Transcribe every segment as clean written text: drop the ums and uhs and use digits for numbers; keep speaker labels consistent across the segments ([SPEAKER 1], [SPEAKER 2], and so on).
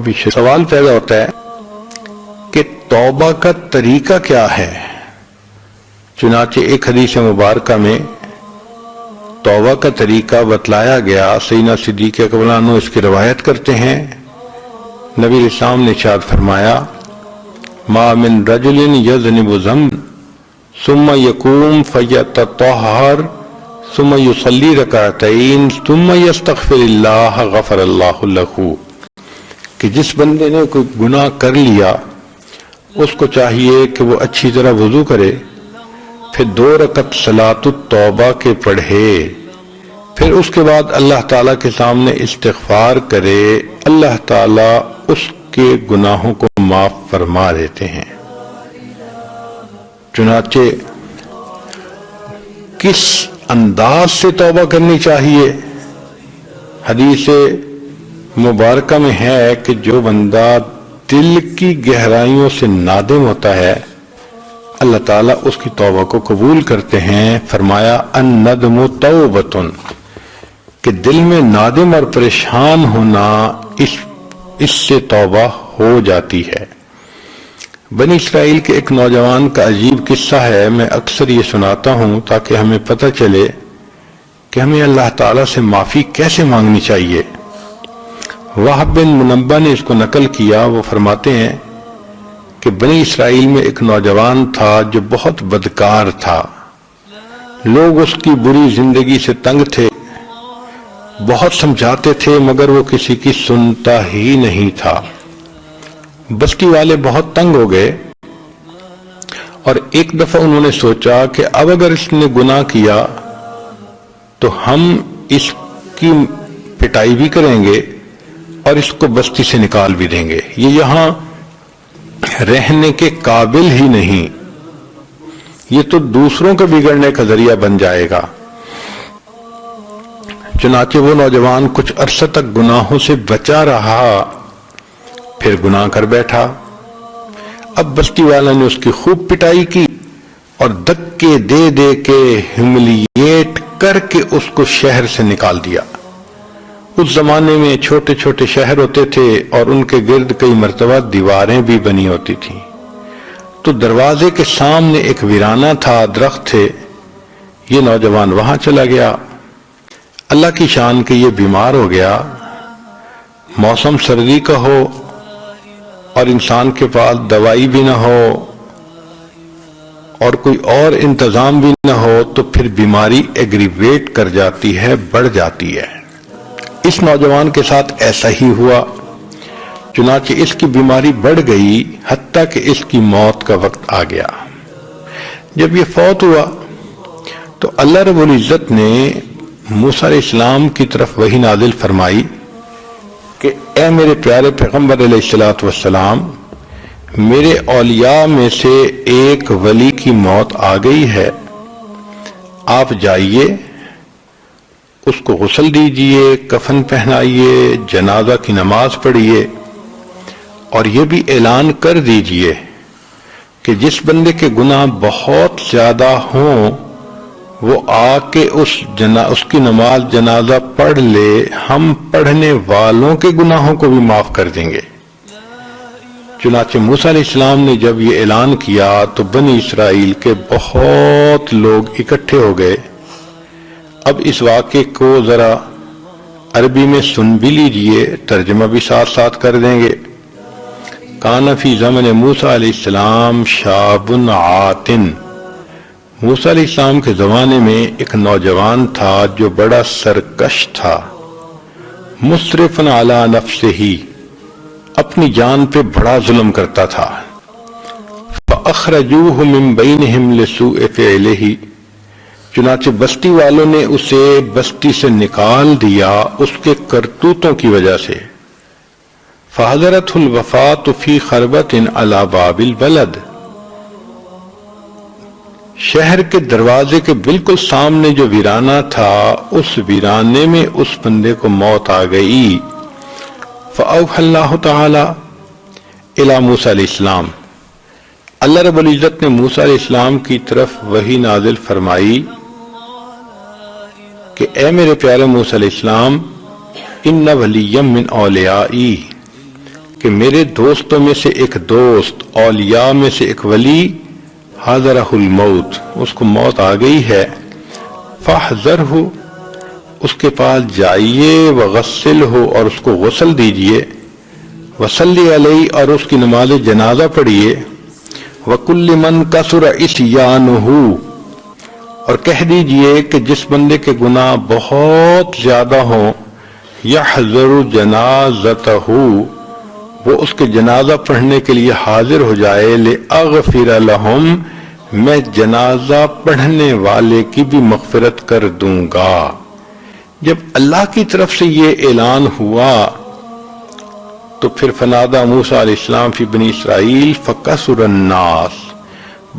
[SPEAKER 1] بھی سوال پیدا ہوتا ہے کہ توبہ کا طریقہ کیا ہے؟ چنانچہ ایک حدیث مبارکہ میں توبہ کا طریقہ بتلایا گیا۔ سیدنا صدیق اکبر عنہ اس کی روایت کرتے ہیں، نبی علیہ السلام نے ارشاد فرمایا ما من رجل یذنب ذنبا ثم یقوم فیتطہر ثم یصلی رکعتین ثم یستغفر اللہ غفر اللہ لہ، کہ جس بندے نے کوئی گناہ کر لیا اس کو چاہیے کہ وہ اچھی طرح وضو کرے، پھر 2 رکعت صلاۃ التوبہ کے پڑھے، پھر اس کے بعد اللہ تعالیٰ کے سامنے استغفار کرے، اللہ تعالیٰ اس کے گناہوں کو معاف فرما دیتے ہیں۔ چنانچہ کس انداز سے توبہ کرنی چاہیے؟ حدیث مبارکہ میں ہے کہ جو بندہ دل کی گہرائیوں سے نادم ہوتا ہے اللہ تعالیٰ اس کی توبہ کو قبول کرتے ہیں۔ فرمایا الندم توبۃ، کہ دل میں نادم اور پریشان ہونا اس سے توبہ ہو جاتی ہے۔ بنی اسرائیل کے ایک نوجوان کا عجیب قصہ ہے، میں اکثر یہ سناتا ہوں تاکہ ہمیں پتہ چلے کہ ہمیں اللہ تعالیٰ سے معافی کیسے مانگنی چاہیے۔ وہب بن منبہ نے اس کو نقل کیا، وہ فرماتے ہیں کہ بنی اسرائیل میں ایک نوجوان تھا جو بہت بدکار تھا، لوگ اس کی بری زندگی سے تنگ تھے، بہت سمجھاتے تھے مگر وہ کسی کی سنتا ہی نہیں تھا۔ بستی والے بہت تنگ ہو گئے اور ایک دفعہ انہوں نے سوچا کہ اب اگر اس نے گناہ کیا تو ہم اس کی پٹائی بھی کریں گے اور اس کو بستی سے نکال بھی دیں گے، یہ یہاں رہنے کے قابل ہی نہیں، یہ تو دوسروں کے بگڑنے کا ذریعہ بن جائے گا۔ چنانچہ وہ نوجوان کچھ عرصہ تک گناہوں سے بچا رہا، پھر گناہ کر بیٹھا۔ اب بستی والا نے اس کی خوب پٹائی کی اور دھکے دے دے کے ہیوملیٹ کر کے اس کو شہر سے نکال دیا۔ اس زمانے میں چھوٹے چھوٹے شہر ہوتے تھے اور ان کے گرد کئی مرتبہ دیواریں بھی بنی ہوتی تھیں، تو دروازے کے سامنے ایک ویرانہ تھا، درخت تھے، یہ نوجوان وہاں چلا گیا۔ اللہ کی شان کہ یہ بیمار ہو گیا، موسم سردی کا ہو اور انسان کے پاس دوائی بھی نہ ہو اور کوئی اور انتظام بھی نہ ہو تو پھر بیماری ایگریویٹ کر جاتی ہے، بڑھ جاتی ہے۔ اس نوجوان کے ساتھ ایسا ہی ہوا، چنانچہ اس کی بیماری بڑھ گئی حتیٰ کہ اس کی موت کا وقت آ گیا۔ جب یہ فوت ہوا تو اللہ رب العزت نے موسیٰ علیہ السلام کی طرف وحی نازل فرمائی کہ اے میرے پیارے پیغمبر علیہ السلام، میرے اولیاء میں سے ایک ولی کی موت آ گئی ہے، آپ جائیے اس کو غسل دیجئے، کفن پہنائیے، جنازہ کی نماز پڑھیے اور یہ بھی اعلان کر دیجئے کہ جس بندے کے گناہ بہت زیادہ ہوں وہ آ کے اس کی نماز جنازہ پڑھ لے، ہم پڑھنے والوں کے گناہوں کو بھی معاف کر دیں گے۔ چنانچہ موسیٰ علیہ السلام نے جب یہ اعلان کیا تو بنی اسرائیل کے بہت لوگ اکٹھے ہو گئے۔ اب اس واقعے کو ذرا عربی میں سن بھی لیجئے، ترجمہ بھی ساتھ ساتھ کر دیں گے۔ کان فی زمن موسیٰ علیہ السلام شاب عاتن، موسیٰ علیہ السلام کے زمانے میں ایک نوجوان تھا جو بڑا سرکش تھا، مسرف علی نفسہ، اپنی جان پہ بڑا ظلم کرتا تھا۔ فاخرجوہ من بینہم لسوء فعلہ، چنانچہ بستی والوں نے اسے بستی سے نکال دیا اس کے کرتوتوں کی وجہ سے۔ فحضرتہ الوفاة فی خربۃ علی باب البلد، شہر کے دروازے کے بالکل سامنے جو ویرانہ تھا اس ویرانے میں اس بندے کو موت آ گئی۔ فأوحى اللہ تعالی الی موسیٰ علیہ السلام، اللہ رب العزت نے موسیٰ علیہ السلام کی طرف وحی نازل فرمائی کہ اے میرے پیارے موسیٰ علیہ السلام، ان ولیا من اولیائی، کہ میرے دوستوں میں سے ایک دوست، اولیاء میں سے ایک ولی، حاضرہ الموت، اس کو موت آ گئی ہے، فاحذرہ، اس کے پاس جائیے، وغسلہ، اور اس کو غسل دیجیے، وصلی علیہ، اور اس کی نماز جنازہ پڑھیے، وکل من کثر عصیانہ، اور کہہ دیجئے کہ جس بندے کے گناہ بہت زیادہ ہوں، یحضر جنازتہ، وہ اس کے جنازہ پڑھنے کے لیے حاضر ہو جائے، لأغفر لہم، میں جنازہ پڑھنے والے کی بھی مغفرت کر دوں گا۔ جب اللہ کی طرف سے یہ اعلان ہوا تو پھر فنادى موسیٰ علیہ السلام فی بنی اسرائیل فکثر الناس،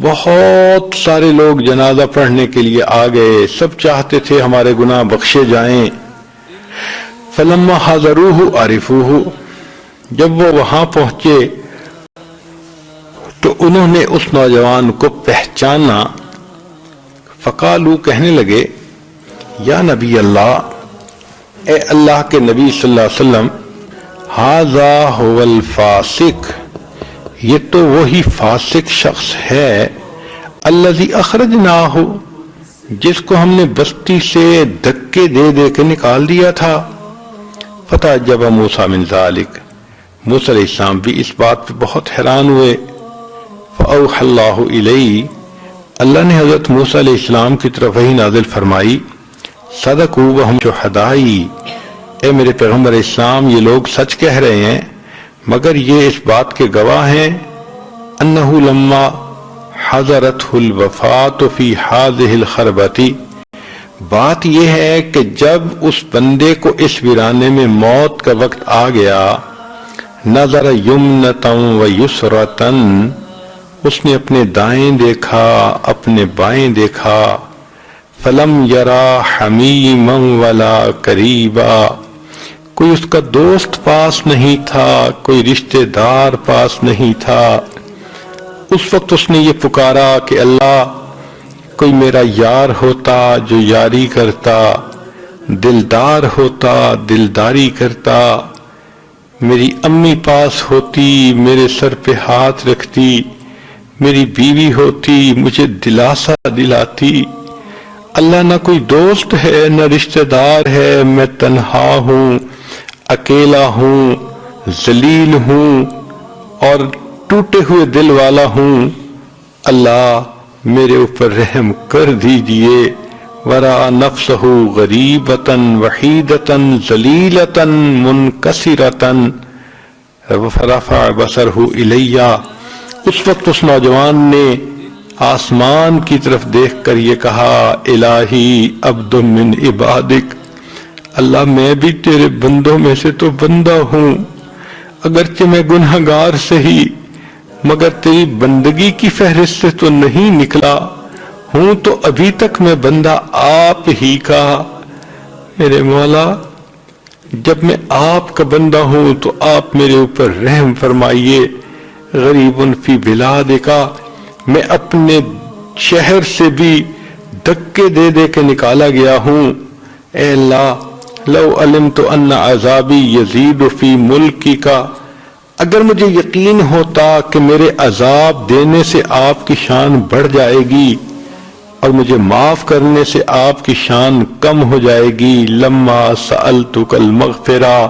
[SPEAKER 1] بہت سارے لوگ جنازہ پڑھنے کے لیے آ گئے، سب چاہتے تھے ہمارے گناہ بخشے جائیں۔ فلما حضروہ عرفوہ، جب وہ وہاں پہنچے تو انہوں نے اس نوجوان کو پہچانا، فقالو، کہنے لگے، یا نبی اللہ، اے اللہ کے نبی صلی اللہ علیہ وسلم، ھذا ھو الفاسق، یہ تو وہی فاسق شخص ہے، الذی اخرجناہ، جس کو ہم نے بستی سے دھکے دے دے کے نکال دیا تھا۔ فتعجب موسیٰ من ذلک، موسیٰ علیہ السلام بھی اس بات پہ بہت حیران ہوئے۔ فأوحى اللہ الیہ، اللہ نے حضرت موسیٰ علیہ السلام کی طرف وحی نازل فرمائی، صدقوا وہم شہدائی، اے میرے پیغمبر اسلام، یہ لوگ سچ کہہ رہے ہیں مگر یہ اس بات کے گواہ ہیں، انہ لما حضرتہ الوفاة فی ھذہ الخربۃ، بات یہ ہے کہ جب اس بندے کو اس ویرانے میں موت کا وقت آ گیا، نظر یمنۃ و یسرۃ، اس نے اپنے دائیں دیکھا، اپنے بائیں دیکھا، فلم یرا حمیما ولا قریبا، کوئی اس کا دوست پاس نہیں تھا، کوئی رشتہ دار پاس نہیں تھا۔ اس وقت اس نے یہ پکارا کہ اللہ، کوئی میرا یار ہوتا جو یاری کرتا، دلدار ہوتا دلداری کرتا، میری امی پاس ہوتی میرے سر پہ ہاتھ رکھتی، میری بیوی ہوتی مجھے دلاسا دلاتی۔ اللہ، نہ کوئی دوست ہے نہ رشتہ دار ہے، میں تنہا ہوں، اکیلا ہوں، ذلیل ہوں اور ٹوٹے ہوئے دل والا ہوں، اللہ میرے اوپر رحم کر دیجئے۔ ورا نفسہ غریبۃ وحیدۃ ذلیلۃ منکسرۃ، فرفع بصرہ الیہ، اس وقت اس نوجوان نے آسمان کی طرف دیکھ کر یہ کہا، الہی عبد من عبادک، اللہ میں بھی تیرے بندوں میں سے تو بندہ ہوں، اگرچہ میں گنہگار سہی مگر تیری بندگی کی فہرست سے تو نہیں نکلا ہوں، تو ابھی تک میں بندہ آپ ہی کا۔ میرے مولا، جب میں آپ کا بندہ ہوں تو آپ میرے اوپر رحم فرمائیے۔ غریب فی بلادکا، میں اپنے شہر سے بھی دھکے دے دے کے نکالا گیا ہوں، اے اللہ، لو علمت ان عذابی یزید فی ملکی کا، اگر مجھے یقین ہوتا کہ میرے عذاب دینے سے آپ کی شان بڑھ جائے گی اور مجھے معاف کرنے سے آپ کی شان کم ہو جائے گی، لما سألتک المغفرہ،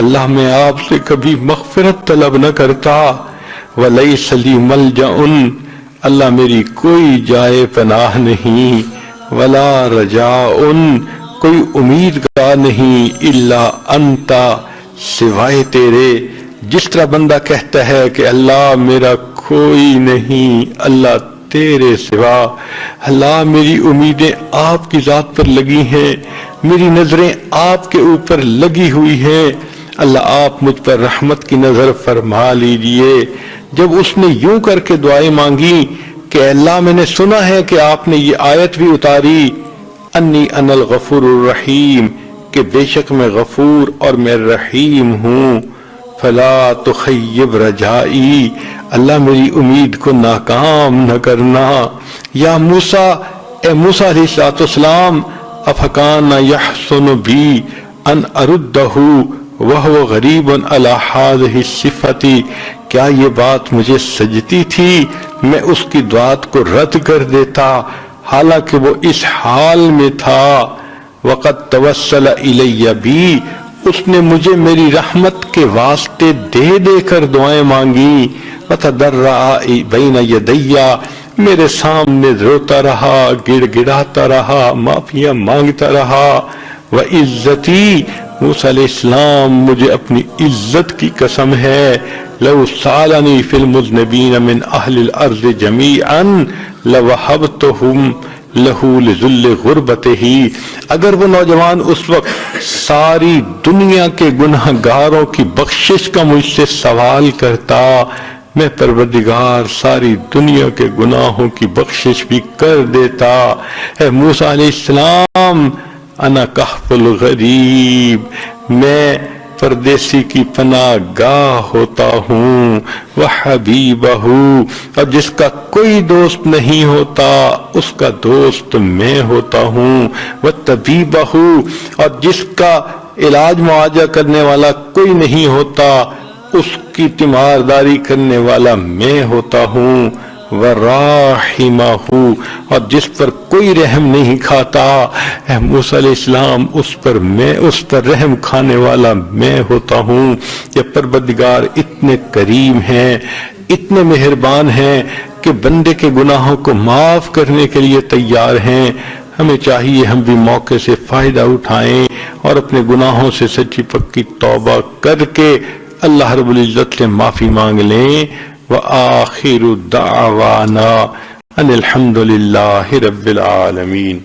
[SPEAKER 1] اللہ میں آپ سے کبھی مغفرت طلب نہ کرتا، ولیس لی ملجأ، اللہ میری کوئی جائے پناہ نہیں، ولا رجاء، کوئی امیدگار نہیں، الا انت، سوائے تیرے۔ جس طرح بندہ کہتا ہے کہ اللہ میرا کوئی نہیں، اللہ تیرے سوا، اللہ میری امیدیں آپ کی ذات پر لگی ہیں، میری نظریں آپ کے اوپر لگی ہوئی ہیں، اللہ آپ مجھ پر رحمت کی نظر فرما لیجئے۔ جب اس نے یوں کر کے دعائیں مانگی کہ اللہ میں نے سنا ہے کہ آپ نے یہ آیت بھی اتاری، انی انا الغفور الرحیم، کہ بے شک میں غفور اور میں رحیم ہوں، فلا تخیب رجائی، اللہ میری امید کو ناکام نہ کرنا۔ یا موسیٰ، اے موسیٰ علیہ السلام، افکان یحسن بی ان اردہ وَهُوَ غَرِيبٌ عَلَى هَذِهِ الصِّفَةِ، کیا یہ بات مجھے سجتی تھی میں اس کی دعات کو رد کر دیتا حالانکہ وہ اس حال میں تھا۔ وَقَدْ تَوَسَّلَ إِلَيَّ بِي، اس نے مجھے میری رحمت کے واسطے دے دے کر دعائیں مانگی۔ وَتَضَرَّعَ بَيْنَ يَدَيَّ، میرے سامنے روتا رہا، گڑ گڑاتا رہا، معافیاں مانگتا رہا۔ وَعِزَّتِي، موسیٰ علیہ السلام مجھے اپنی عزت کی قسم ہے، لو سالنی فی المذنبین من اہل الارض جمیعا لوہبتہم لہو لذل غربتہ، اگر وہ نوجوان اس وقت ساری دنیا کے گناہ گاروں کی بخشش کا مجھ سے سوال کرتا، میں پروردگار ساری دنیا کے گناہوں کی بخشش بھی کر دیتا۔ اے موسیٰ علیہ السلام، انا کہف الغریب، میں پردیسی کی پناہ گاہ ہوتا ہوں، وحبیبہ، اور جس کا کوئی دوست نہیں ہوتا اس کا دوست میں ہوتا ہوں، وطبیبہ، اور جس کا علاج معالجہ کرنے والا کوئی نہیں ہوتا اس کی تیمارداری کرنے والا میں ہوتا ہوں، وراحمہ، اور جس پر کوئی رحم نہیں کھاتا اے موسیٰ علیہ السلام اس پر رحم کھانے والا میں ہوتا ہوں۔ یہ پروردگار اتنے کریم ہیں، اتنے مہربان ہیں کہ بندے کے گناہوں کو معاف کرنے کے لیے تیار ہیں۔ ہمیں چاہیے ہم بھی موقع سے فائدہ اٹھائیں اور اپنے گناہوں سے سچی پکی توبہ کر کے اللہ رب العزت سے معافی مانگ لیں۔ وآخر دعوانا ان الحمد للہ رب العالمین۔